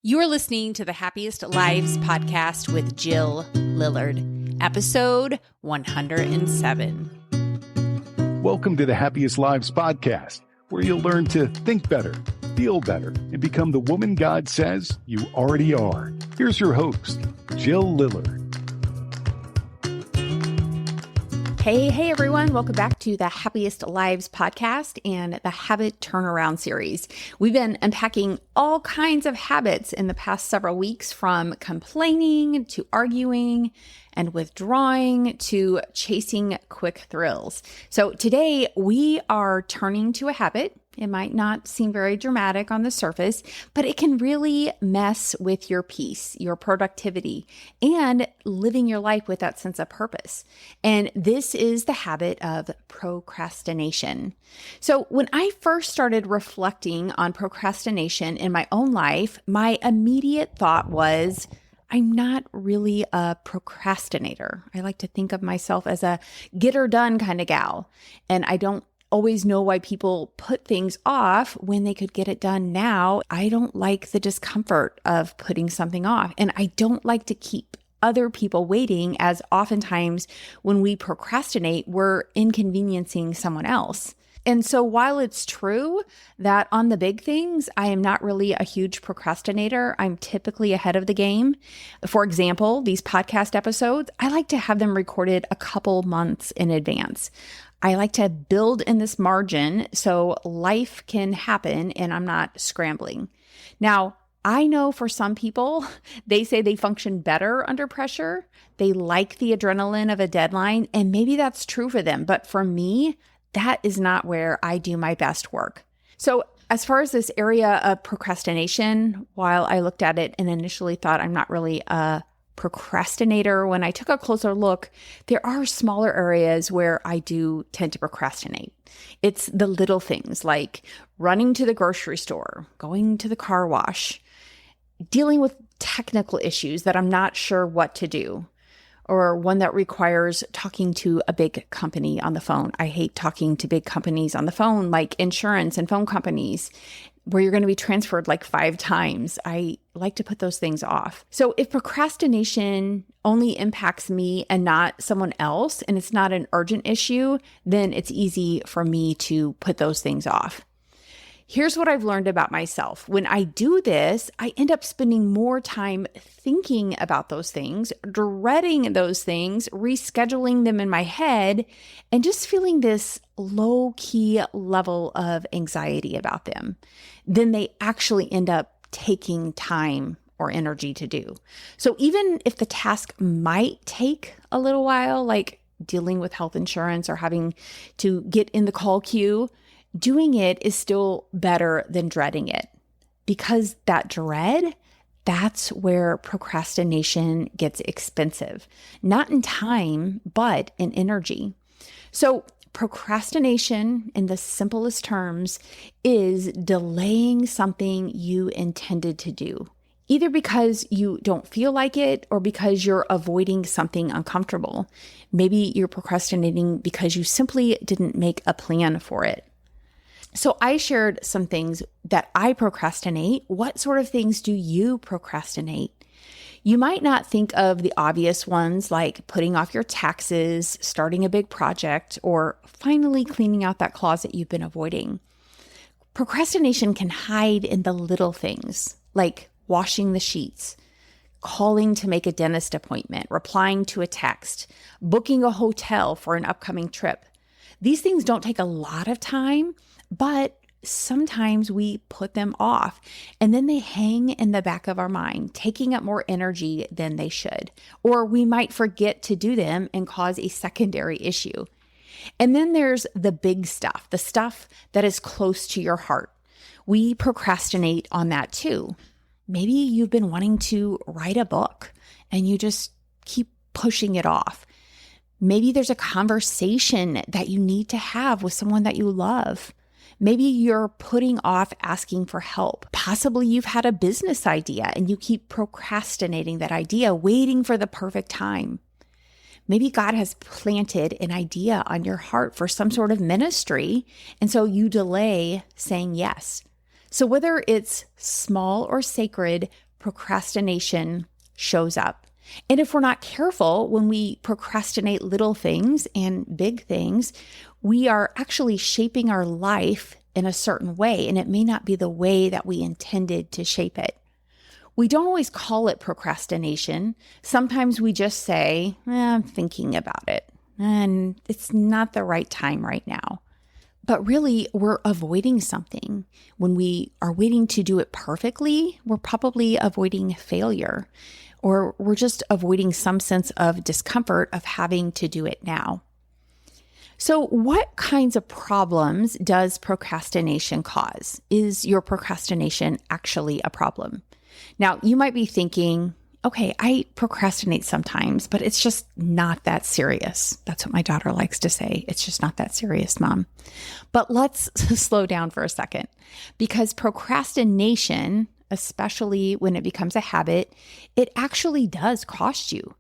You're listening to the Happiest Lives podcast with Jill Lillard, episode 107. Welcome to the Happiest Lives podcast, where you'll learn to think better, feel better, and become the woman God says you already are. Here's your host, Jill Lillard. Hey, everyone. Welcome back to the Happiest Lives podcast and the Habit Turnaround series. We've been unpacking all kinds of habits in the past several weeks, from complaining to arguing and withdrawing to chasing quick thrills. So today we are turning to a habit. It might not seem very dramatic on the surface, but it can really mess with your peace, your productivity, and living your life with that sense of purpose. And this is the habit of procrastination. So when I first started reflecting on procrastination in my own life, my immediate thought was, I'm not really a procrastinator. I like to think of myself as a get her done kind of gal, and I don't always know why people put things off when they could get it done now. I don't like the discomfort of putting something off, and I don't like to keep other people waiting, as oftentimes when we procrastinate, we're inconveniencing someone else. And so while it's true that on the big things, I am not really a huge procrastinator, I'm typically ahead of the game. For example, these podcast episodes, I like to have them recorded a couple months in advance. I like to build in this margin so life can happen and I'm not scrambling. Now, I know for some people, they say they function better under pressure. They like the adrenaline of a deadline, and maybe that's true for them. But for me, that is not where I do my best work. So as far as this area of procrastination, while I looked at it and initially thought I'm not really a procrastinator, when I took a closer look, there are smaller areas where I do tend to procrastinate. It's the little things like running to the grocery store, going to the car wash, dealing with technical issues that I'm not sure what to do, or one that requires talking to a big company on the phone. I hate talking to big companies on the phone, like insurance and phone companies, where you're going to be transferred like 5 times. I like to put those things off. So if procrastination only impacts me and not someone else, and it's not an urgent issue, then it's easy for me to put those things off. Here's what I've learned about myself. When I do this, I end up spending more time thinking about those things, dreading those things, rescheduling them in my head, and just feeling this low-key level of anxiety about them. Then they actually end up taking time or energy to do. So even if the task might take a little while, like dealing with health insurance or having to get in the call queue, doing it is still better than dreading it, because that dread, that's where procrastination gets expensive, not in time, but in energy. So procrastination, in the simplest terms, is delaying something you intended to do, either because you don't feel like it or because you're avoiding something uncomfortable. Maybe you're procrastinating because you simply didn't make a plan for it. So I shared some things that I procrastinate. What sort of things do you procrastinate? You might not think of the obvious ones, like putting off your taxes, starting a big project, or finally cleaning out that closet you've been avoiding. Procrastination can hide in the little things, like washing the sheets, calling to make a dentist appointment, replying to a text, booking a hotel for an upcoming trip. These things don't take a lot of time, but sometimes we put them off, and then they hang in the back of our mind, taking up more energy than they should. Or we might forget to do them and cause a secondary issue. And then there's the big stuff, the stuff that is close to your heart. We procrastinate on that too. Maybe you've been wanting to write a book and you just keep pushing it off. Maybe there's a conversation that you need to have with someone that you love. Maybe you're putting off asking for help. Possibly you've had a business idea and you keep procrastinating that idea, waiting for the perfect time. Maybe God has planted an idea on your heart for some sort of ministry, and so you delay saying yes. So whether it's small or sacred, procrastination shows up. And if we're not careful, when we procrastinate little things and big things, we are actually shaping our life in a certain way, and it may not be the way that we intended to shape it. We don't always call it procrastination. Sometimes we just say, I'm thinking about it, and it's not the right time right now. But really, we're avoiding something. When we are waiting to do it perfectly, we're probably avoiding failure, or we're just avoiding some sense of discomfort of having to do it now. So what kinds of problems does procrastination cause? Is your procrastination actually a problem? Now, you might be thinking, okay, I procrastinate sometimes, but it's just not that serious. That's what my daughter likes to say. It's just not that serious, Mom. But let's slow down for a second, because procrastination, especially when it becomes a habit, it actually does cost you.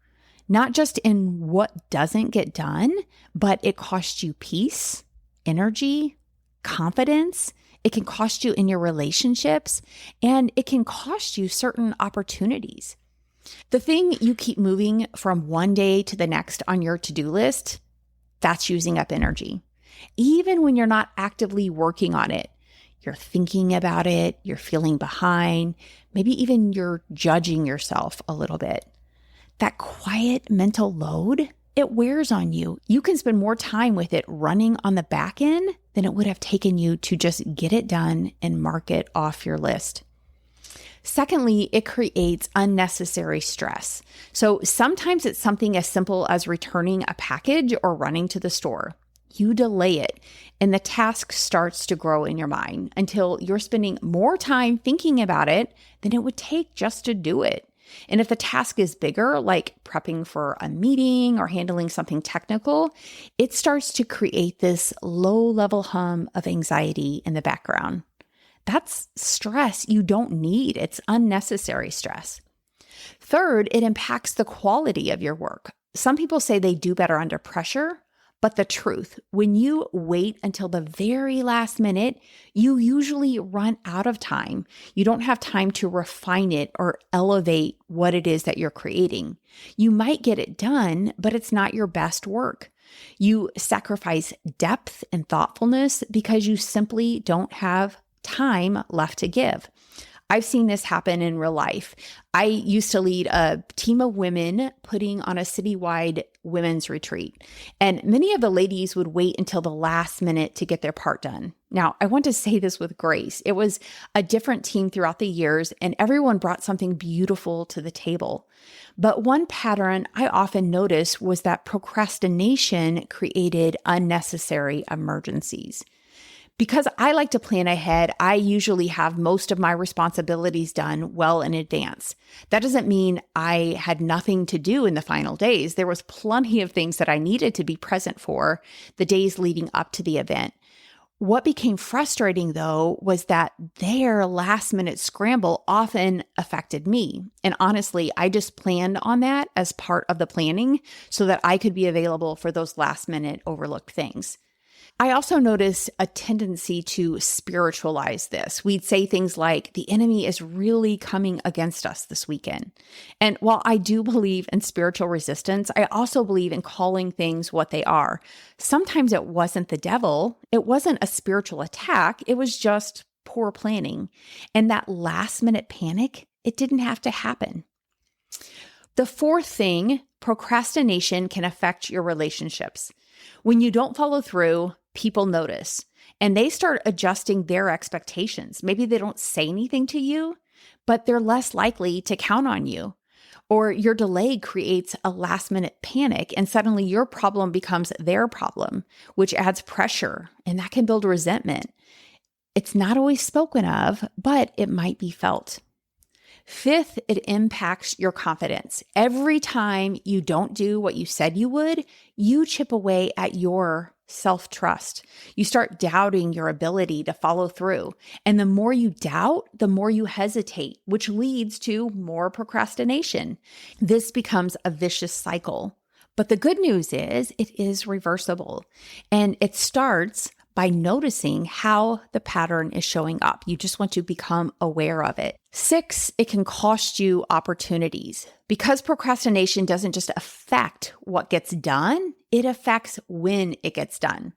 Not just in what doesn't get done, but it costs you peace, energy, confidence. It can cost you in your relationships, and it can cost you certain opportunities. The thing you keep moving from one day to the next on your to-do list, that's using up energy. Even when you're not actively working on it, you're thinking about it, you're feeling behind, maybe even you're judging yourself a little bit. That quiet mental load, it wears on you. You can spend more time with it running on the back end than it would have taken you to just get it done and mark it off your list. Secondly, it creates unnecessary stress. So sometimes it's something as simple as returning a package or running to the store. You delay it, and the task starts to grow in your mind until you're spending more time thinking about it than it would take just to do it. And if the task is bigger, like prepping for a meeting or handling something technical, it starts to create this low-level hum of anxiety in the background. That's stress you don't need. It's unnecessary stress. Third, it impacts the quality of your work. Some people say they do better under pressure, but the truth, when you wait until the very last minute, you usually run out of time. You don't have time to refine it or elevate what it is that you're creating. You might get it done, but it's not your best work. You sacrifice depth and thoughtfulness because you simply don't have time left to give. I've seen this happen in real life. I used to lead a team of women putting on a citywide women's retreat, and many of the ladies would wait until the last minute to get their part done. Now, I want to say this with grace. It was a different team throughout the years, and everyone brought something beautiful to the table. But one pattern I often noticed was that procrastination created unnecessary emergencies. Because I like to plan ahead, I usually have most of my responsibilities done well in advance. That doesn't mean I had nothing to do in the final days. There was plenty of things that I needed to be present for the days leading up to the event. What became frustrating, though, was that their last-minute scramble often affected me. And honestly, I just planned on that as part of the planning so that I could be available for those last-minute overlooked things. I also noticed a tendency to spiritualize this. We'd say things like, the enemy is really coming against us this weekend. And while I do believe in spiritual resistance, I also believe in calling things what they are. Sometimes it wasn't the devil. It wasn't a spiritual attack. It was just poor planning. And that last minute panic, it didn't have to happen. The fourth thing, procrastination can affect your relationships. When you don't follow through, people notice and they start adjusting their expectations. Maybe they don't say anything to you, but they're less likely to count on you. Or your delay creates a last minute panic and suddenly your problem becomes their problem, which adds pressure and that can build resentment. It's not always spoken of, but it might be felt. Fifth, it impacts your confidence. Every time you don't do what you said you would, you chip away at your self-trust. You start doubting your ability to follow through. And the more you doubt, the more you hesitate, which leads to more procrastination. This becomes a vicious cycle. But the good news is it is reversible. And it starts by noticing how the pattern is showing up. You just want to become aware of it. 6, it can cost you opportunities. Because procrastination doesn't just affect what gets done, it affects when it gets done.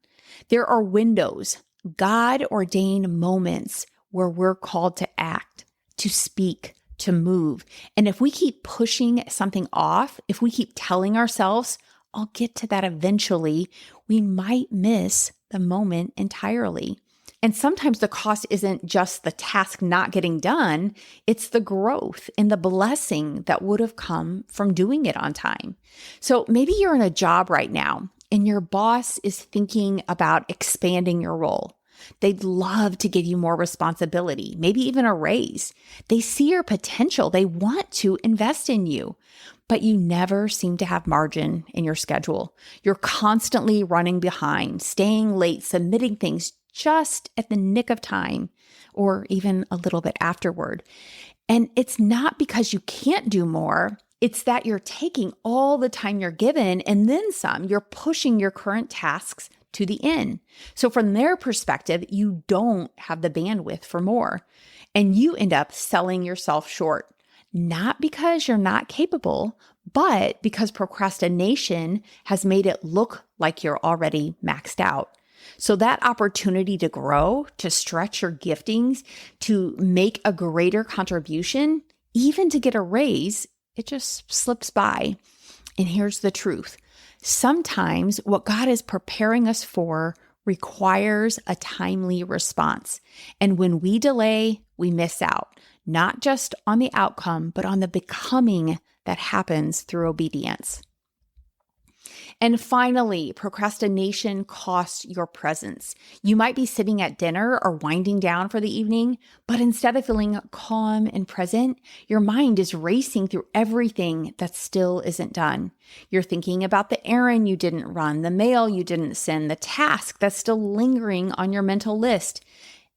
There are windows, God-ordained moments where we're called to act, to speak, to move. And if we keep pushing something off, if we keep telling ourselves, I'll get to that eventually, we might miss the moment entirely. And sometimes the cost isn't just the task not getting done, it's the growth and the blessing that would have come from doing it on time. So maybe you're in a job right now and your boss is thinking about expanding your role. They'd love to give you more responsibility, maybe even a raise. They see your potential. They want to invest in you, but you never seem to have margin in your schedule. You're constantly running behind, staying late, submitting things just at the nick of time, or even a little bit afterward. And it's not because you can't do more. It's that you're taking all the time you're given and then some. You're pushing your current tasks to the end. So from their perspective, you don't have the bandwidth for more. And you end up selling yourself short, not because you're not capable, but because procrastination has made it look like you're already maxed out. So that opportunity to grow, to stretch your giftings, to make a greater contribution, even to get a raise, it just slips by. And here's the truth. Sometimes what God is preparing us for requires a timely response. And when we delay, we miss out, not just on the outcome, but on the becoming that happens through obedience. And finally, procrastination costs your presence. You might be sitting at dinner or winding down for the evening, but instead of feeling calm and present, your mind is racing through everything that still isn't done. You're thinking about the errand you didn't run, the mail you didn't send, the task that's still lingering on your mental list.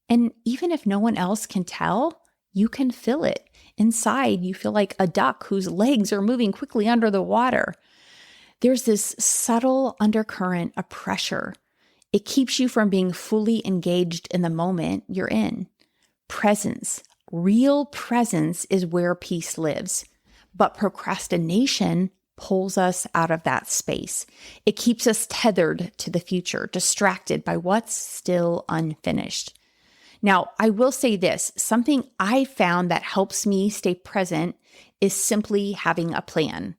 And even if no one else can tell, you can feel it. Inside, you feel like a duck whose legs are moving quickly under the water. There's this subtle undercurrent of pressure. It keeps you from being fully engaged in the moment you're in. Presence, real presence is where peace lives. But procrastination pulls us out of that space. It keeps us tethered to the future, distracted by what's still unfinished. Now, I will say this, something I found that helps me stay present is simply having a plan.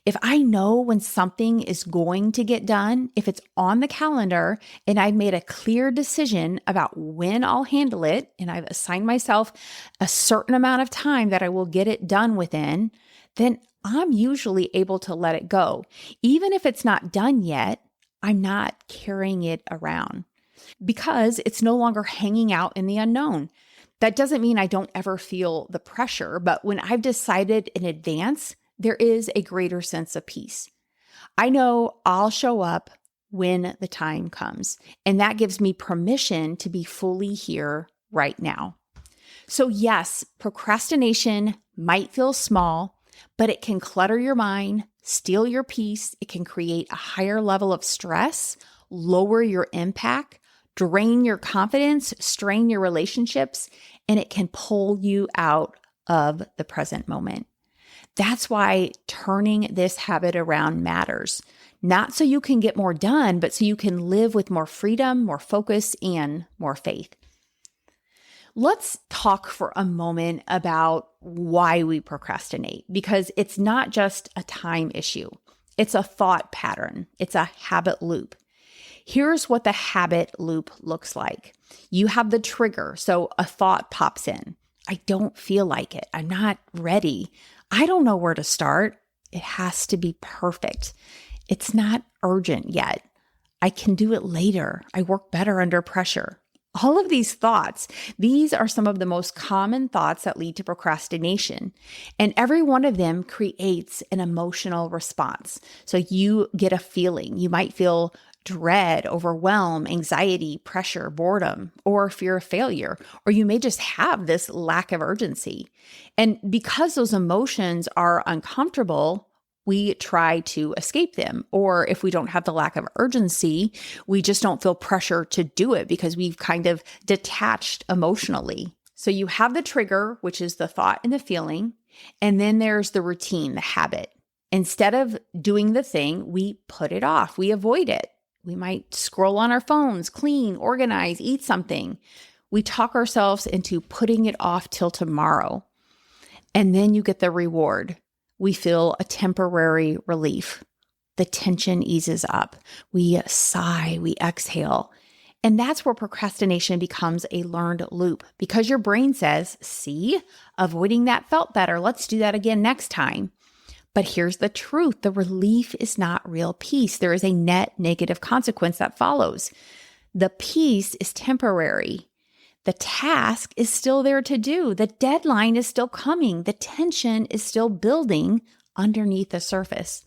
If I know when something is going to get done, if it's on the calendar and I've made a clear decision about when I'll handle it, and I've assigned myself a certain amount of time that I will get it done within, then I'm usually able to let it go. Even if it's not done yet, I'm not carrying it around because it's no longer hanging out in the unknown. That doesn't mean I don't ever feel the pressure, but when I've decided in advance, there is a greater sense of peace. I know I'll show up when the time comes, and that gives me permission to be fully here right now. So yes, procrastination might feel small, but it can clutter your mind, steal your peace. It can create a higher level of stress, lower your impact, drain your confidence, strain your relationships, and it can pull you out of the present moment. That's why turning this habit around matters. Not so you can get more done, but so you can live with more freedom, more focus, and more faith. Let's talk for a moment about why we procrastinate, because it's not just a time issue. It's a thought pattern. It's a habit loop. Here's what the habit loop looks like. You have the trigger, so a thought pops in. I don't feel like it. I'm not ready. I don't know where to start. It has to be perfect. It's not urgent yet. I can do it later. I work better under pressure. All of these thoughts, these are some of the most common thoughts that lead to procrastination. And every one of them creates an emotional response. So you get a feeling. You might feel dread, overwhelm, anxiety, pressure, boredom, or fear of failure, or you may just have this lack of urgency. And because those emotions are uncomfortable, we try to escape them. Or if we don't have the lack of urgency, we just don't feel pressure to do it because we've kind of detached emotionally. So you have the trigger, which is the thought and the feeling, and then there's the routine, the habit. Instead of doing the thing, we put it off. We avoid it. We might scroll on our phones, clean, organize, eat something. We talk ourselves into putting it off till tomorrow. And then you get the reward. We feel a temporary relief. The tension eases up. We sigh, we exhale. And that's where procrastination becomes a learned loop because your brain says, see, avoiding that felt better. Let's do that again next time. But here's the truth. The relief is not real peace. There is a net negative consequence that follows. The peace is temporary. The task is still there to do. The deadline is still coming. The tension is still building underneath the surface.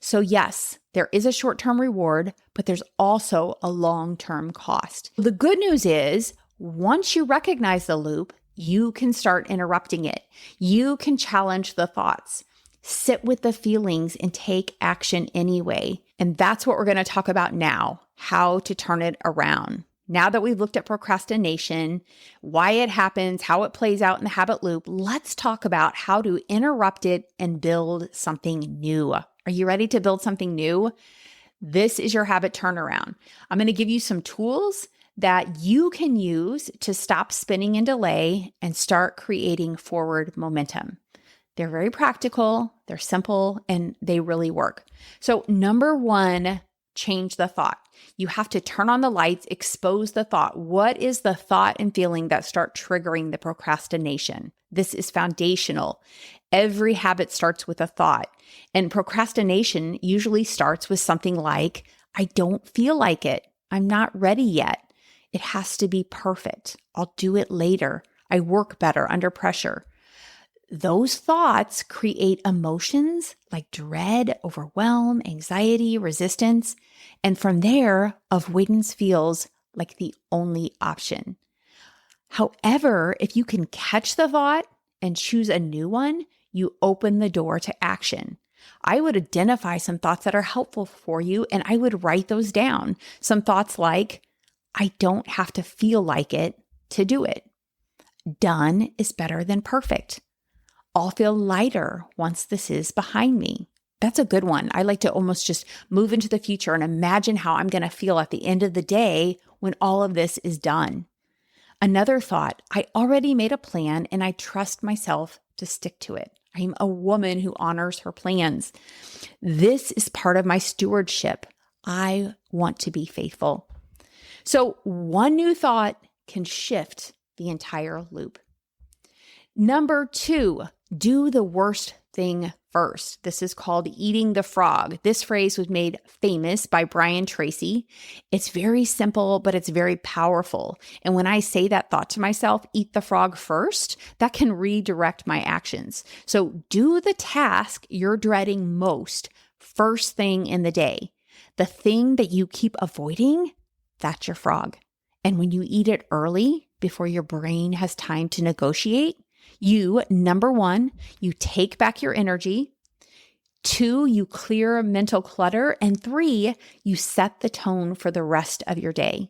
So yes, there is a short-term reward, but there's also a long-term cost. The good news is, once you recognize the loop, you can start interrupting it. You can challenge the thoughts. Sit with the feelings and take action anyway. And that's what we're going to talk about now, how to turn it around. Now that we've looked at procrastination, why it happens, how it plays out in the habit loop, let's talk about how to interrupt it and build something new. Are you ready to build something new? This is your habit turnaround. I'm going to give you some tools that you can use to stop spinning in delay and start creating forward momentum. They're very practical, they're simple, and they really work. So number one, change the thought. You have to turn on the lights, expose the thought. What is the thought and feeling that start triggering the procrastination? This is foundational. Every habit starts with a thought. And procrastination usually starts with something like, I don't feel like it. I'm not ready yet. It has to be perfect. I'll do it later. I work better under pressure. Those thoughts create emotions like dread, overwhelm, anxiety, resistance. And from there, avoidance feels like the only option. However, if you can catch the thought and choose a new one, you open the door to action. I would identify some thoughts that are helpful for you, and I would write those down. Some thoughts like, I don't have to feel like it to do it. Done is better than perfect. I'll feel lighter once this is behind me. That's a good one. I like to almost just move into the future and imagine how I'm going to feel at the end of the day when all of this is done. Another thought, I already made a plan and I trust myself to stick to it. I'm a woman who honors her plans. This is part of my stewardship. I want to be faithful. So one new thought can shift the entire loop. Number two, do the worst thing first. This is called eating the frog. This phrase was made famous by Brian Tracy. It's very simple, but it's very powerful. And when I say that thought to myself, eat the frog first, that can redirect my actions. So do the task you're dreading most first thing in the day. The thing that you keep avoiding, that's your frog. And when you eat it early, before your brain has time to negotiate, number one, you take back your energy. 2, you clear mental clutter. And 3, you set the tone for the rest of your day.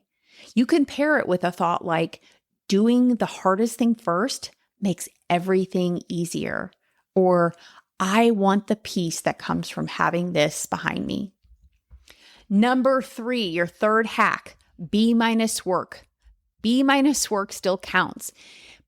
You can pair it with a thought like, doing the hardest thing first makes everything easier. Or, I want the peace that comes from having this behind me. Number 3, your third hack, B-work. B-work still counts.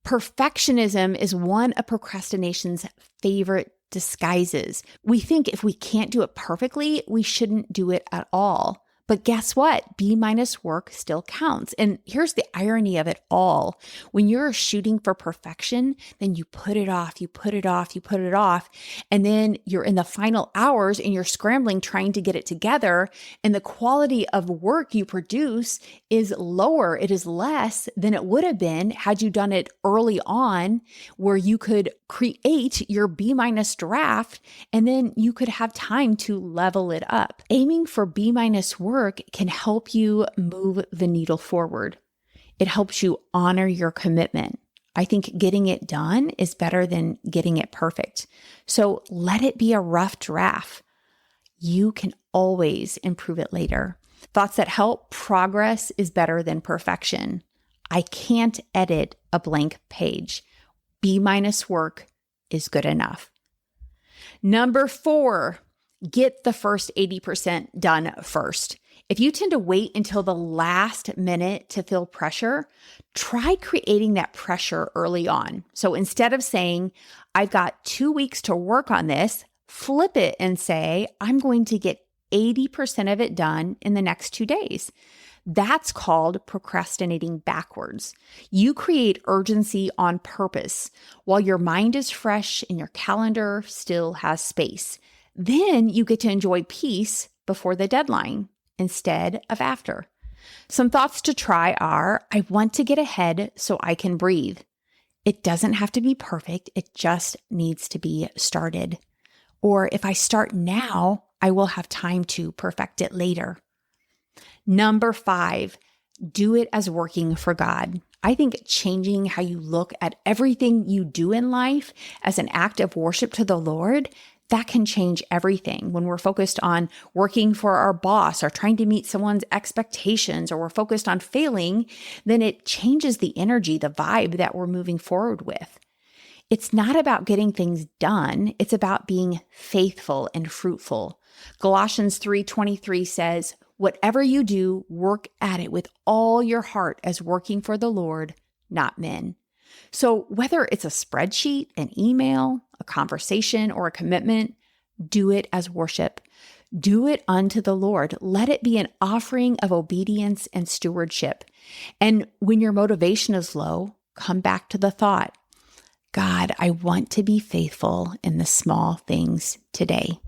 Perfectionism is one of procrastination's favorite disguises. We think if we can't do it perfectly, we shouldn't do it at all. But guess what? B-work still counts. And here's the irony of it all. When you're shooting for perfection, then you put it off, you put it off, you put it off. And then you're in the final hours and you're scrambling trying to get it together. And the quality of work you produce is lower. It is less than it would have been had you done it early on, where you could create your B- draft and then you could have time to level it up. Aiming for B-work can help you move the needle forward. It helps you honor your commitment. I think getting it done is better than getting it perfect. So let it be a rough draft. You can always improve it later. Thoughts that help: progress is better than perfection. I can't edit a blank page. B minus work is good enough. Number 4, get the first 80% done first. If you tend to wait until the last minute to feel pressure, try creating that pressure early on. So instead of saying, I've got 2 weeks to work on this, flip it and say, I'm going to get 80% of it done in the next 2 days. That's called procrastinating backwards. You create urgency on purpose while your mind is fresh and your calendar still has space. Then you get to enjoy peace before the deadline instead of after. Some thoughts to try are, I want to get ahead so I can breathe. It doesn't have to be perfect. It just needs to be started. Or if I start now, I will have time to perfect it later. Number 5, do it as working for God. I think changing how you look at everything you do in life as an act of worship to the Lord, that can change everything. When we're focused on working for our boss or trying to meet someone's expectations, or we're focused on failing, then it changes the energy, the vibe that we're moving forward with. It's not about getting things done. It's about being faithful and fruitful. Colossians 3:23 says, whatever you do, work at it with all your heart as working for the Lord, not men. So whether it's a spreadsheet, an email, a conversation, or a commitment, do it as worship. Do it unto the Lord. Let it be an offering of obedience and stewardship. And when your motivation is low, come back to the thought, God, I want to be faithful in the small things today.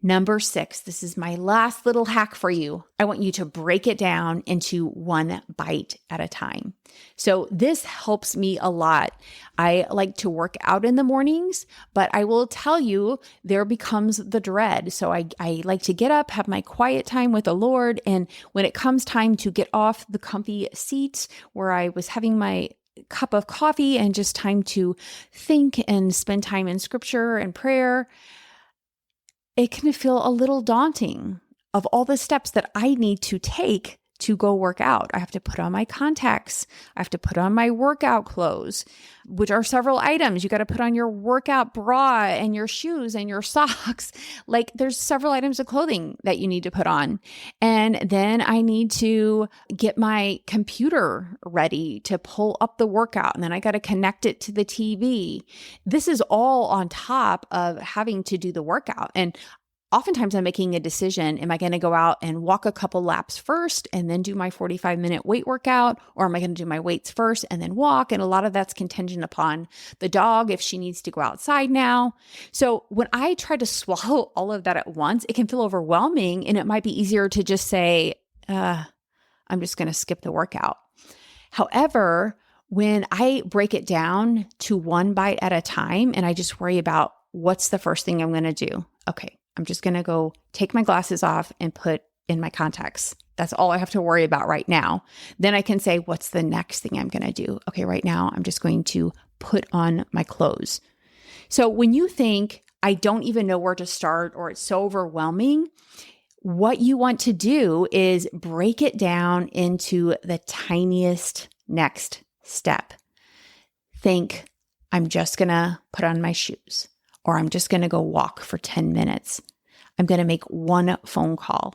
Number 6, this is my last little hack for you. I want you to break it down into one bite at a time. So this helps me a lot. I like to work out in the mornings, but I will tell you, there becomes the dread. So I like to get up, have my quiet time with the Lord. And when it comes time to get off the comfy seat where I was having my cup of coffee and just time to think and spend time in scripture and prayer, it can feel a little daunting of all the steps that I need to take to go work out. I have to put on my contacts. I have to put on my workout clothes, which are several items. You got to put on your workout bra and your shoes and your socks. Like there's several items of clothing that you need to put on. And then I need to get my computer ready to pull up the workout. And then I got to connect it to the TV. This is all on top of having to do the workout. And oftentimes I'm making a decision, am I going to go out and walk a couple laps first and then do my 45-minute weight workout? Or am I going to do my weights first and then walk? And a lot of that's contingent upon the dog, if she needs to go outside now. So when I try to swallow all of that at once, it can feel overwhelming, and it might be easier to just say, I'm just going to skip the workout. However, when I break it down to one bite at a time and I just worry about what's the first thing I'm going to do. Okay, I'm just going to go take my glasses off and put in my contacts. That's all I have to worry about right now. Then I can say, what's the next thing I'm going to do? Okay, right now I'm just going to put on my clothes. So when you think, I don't even know where to start, or it's so overwhelming, what you want to do is break it down into the tiniest next step. Think, I'm just going to put on my shoes. Or I'm just going to go walk for 10 minutes. I'm going to make one phone call.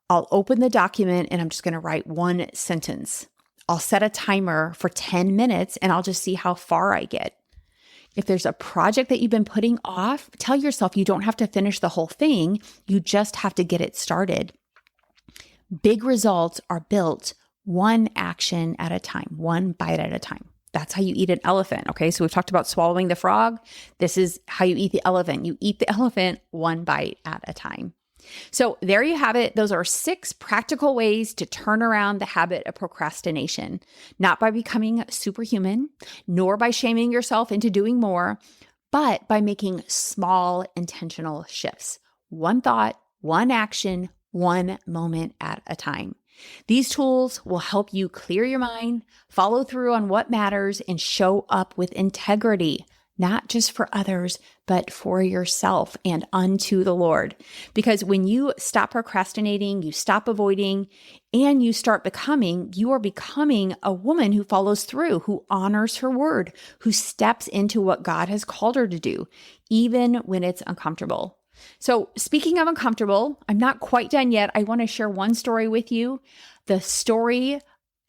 I'll open the document and I'm just going to write one sentence. I'll set a timer for 10 minutes and I'll just see how far I get. If there's a project that you've been putting off, tell yourself you don't have to finish the whole thing. You just have to get it started. Big results are built one action at a time, one bite at a time. That's how you eat an elephant. Okay. So we've talked about swallowing the frog. This is how you eat the elephant. You eat the elephant one bite at a time. So there you have it. Those are 6 practical ways to turn around the habit of procrastination, not by becoming superhuman, nor by shaming yourself into doing more, but by making small intentional shifts. One thought, one action, one moment at a time. These tools will help you clear your mind, follow through on what matters, and show up with integrity, not just for others, but for yourself and unto the Lord. Because when you stop procrastinating, you stop avoiding, and you start becoming, you are becoming a woman who follows through, who honors her word, who steps into what God has called her to do, even when it's uncomfortable. So speaking of uncomfortable, I'm not quite done yet. I want to share one story with you. The story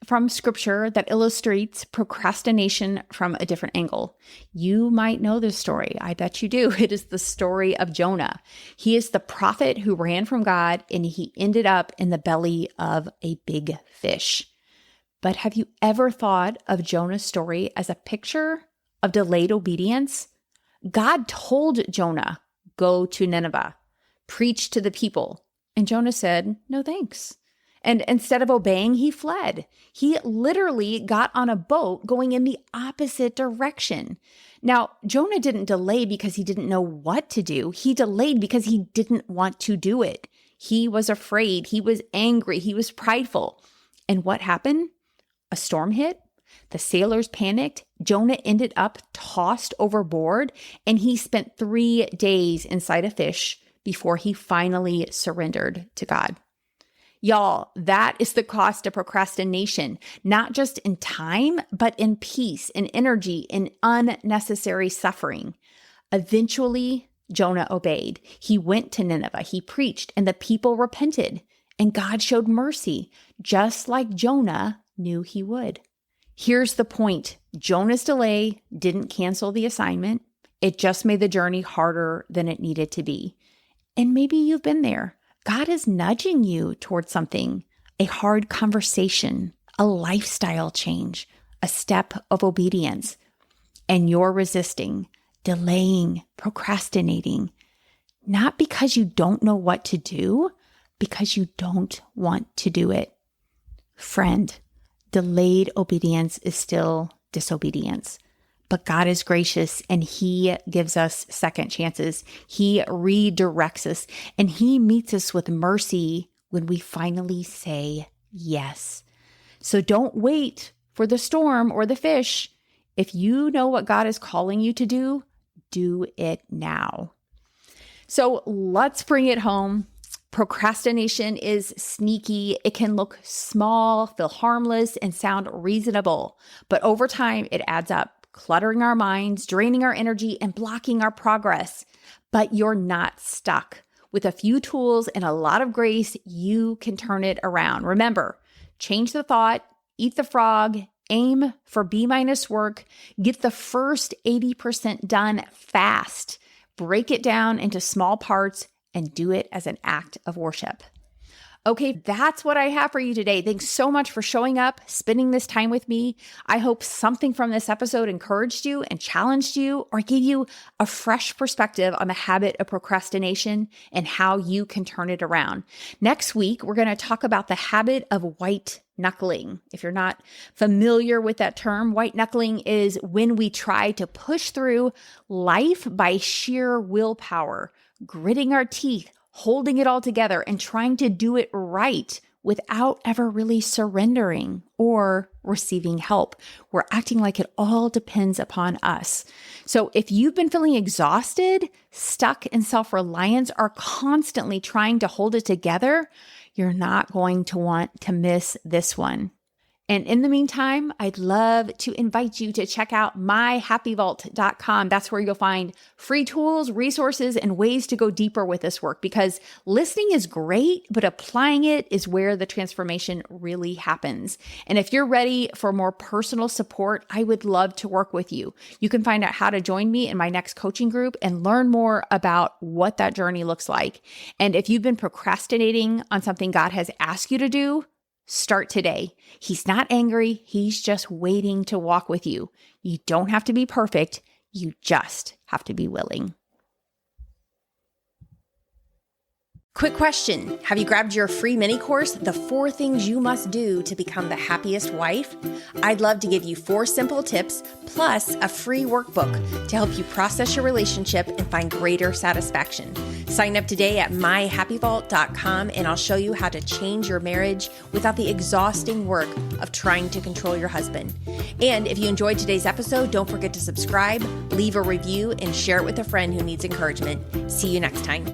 from scripture that illustrates procrastination from a different angle. You might know this story. I bet you do. It is the story of Jonah. He is the prophet who ran from God and he ended up in the belly of a big fish. But have you ever thought of Jonah's story as a picture of delayed obedience? God told Jonah, go to Nineveh, preach to the people. And Jonah said, no thanks. And instead of obeying, he fled. He literally got on a boat going in the opposite direction. Now, Jonah didn't delay because he didn't know what to do. He delayed because he didn't want to do it. He was afraid. He was angry. He was prideful. And what happened? A storm hit. The sailors panicked. Jonah ended up tossed overboard, and he spent 3 days inside a fish before he finally surrendered to God. Y'all, that is the cost of procrastination, not just in time, but in peace, in energy, in unnecessary suffering. Eventually, Jonah obeyed. He went to Nineveh, he preached, and the people repented, and God showed mercy, just like Jonah knew he would. Here's the point. Jonah's delay didn't cancel the assignment. It just made the journey harder than it needed to be. And maybe you've been there. God is nudging you towards something, a hard conversation, a lifestyle change, a step of obedience, and you're resisting, delaying, procrastinating, not because you don't know what to do, because you don't want to do it. Friend, delayed obedience is still disobedience. But God is gracious and he gives us second chances. He redirects us and he meets us with mercy when we finally say yes. So don't wait for the storm or the fish. If you know what God is calling you to do it now. So let's bring it home. Procrastination is sneaky. It can look small, feel harmless, and sound reasonable. But over time, it adds up. Cluttering our minds, draining our energy, and blocking our progress. But you're not stuck. With a few tools and a lot of grace, you can turn it around. Remember, change the thought, eat the frog, aim for B- work, get the first 80% done fast, break it down into small parts, and do it as an act of worship. Okay, that's what I have for you today. Thanks so much for showing up, spending this time with me. I hope something from this episode encouraged you and challenged you or gave you a fresh perspective on the habit of procrastination and how you can turn it around. Next week, we're going to talk about the habit of white knuckling. If you're not familiar with that term, white knuckling is when we try to push through life by sheer willpower, gritting our teeth, holding it all together and trying to do it right without ever really surrendering or receiving help. We're acting like it all depends upon us. So if you've been feeling exhausted, stuck in self-reliance, or constantly trying to hold it together, you're not going to want to miss this one. And in the meantime, I'd love to invite you to check out myhappyvault.com. That's where you'll find free tools, resources, and ways to go deeper with this work, because listening is great, but applying it is where the transformation really happens. And if you're ready for more personal support, I would love to work with you. You can find out how to join me in my next coaching group and learn more about what that journey looks like. And if you've been procrastinating on something God has asked you to do, start today. He's not angry. He's just waiting to walk with you. You don't have to be perfect. You just have to be willing. Quick question. Have you grabbed your free mini course, The 4 Things You Must Do to Become the Happiest Wife? I'd love to give you 4 simple tips plus a free workbook to help you process your relationship and find greater satisfaction. Sign up today at myhappyvault.com and I'll show you how to change your marriage without the exhausting work of trying to control your husband. And if you enjoyed today's episode, don't forget to subscribe, leave a review, and share it with a friend who needs encouragement. See you next time.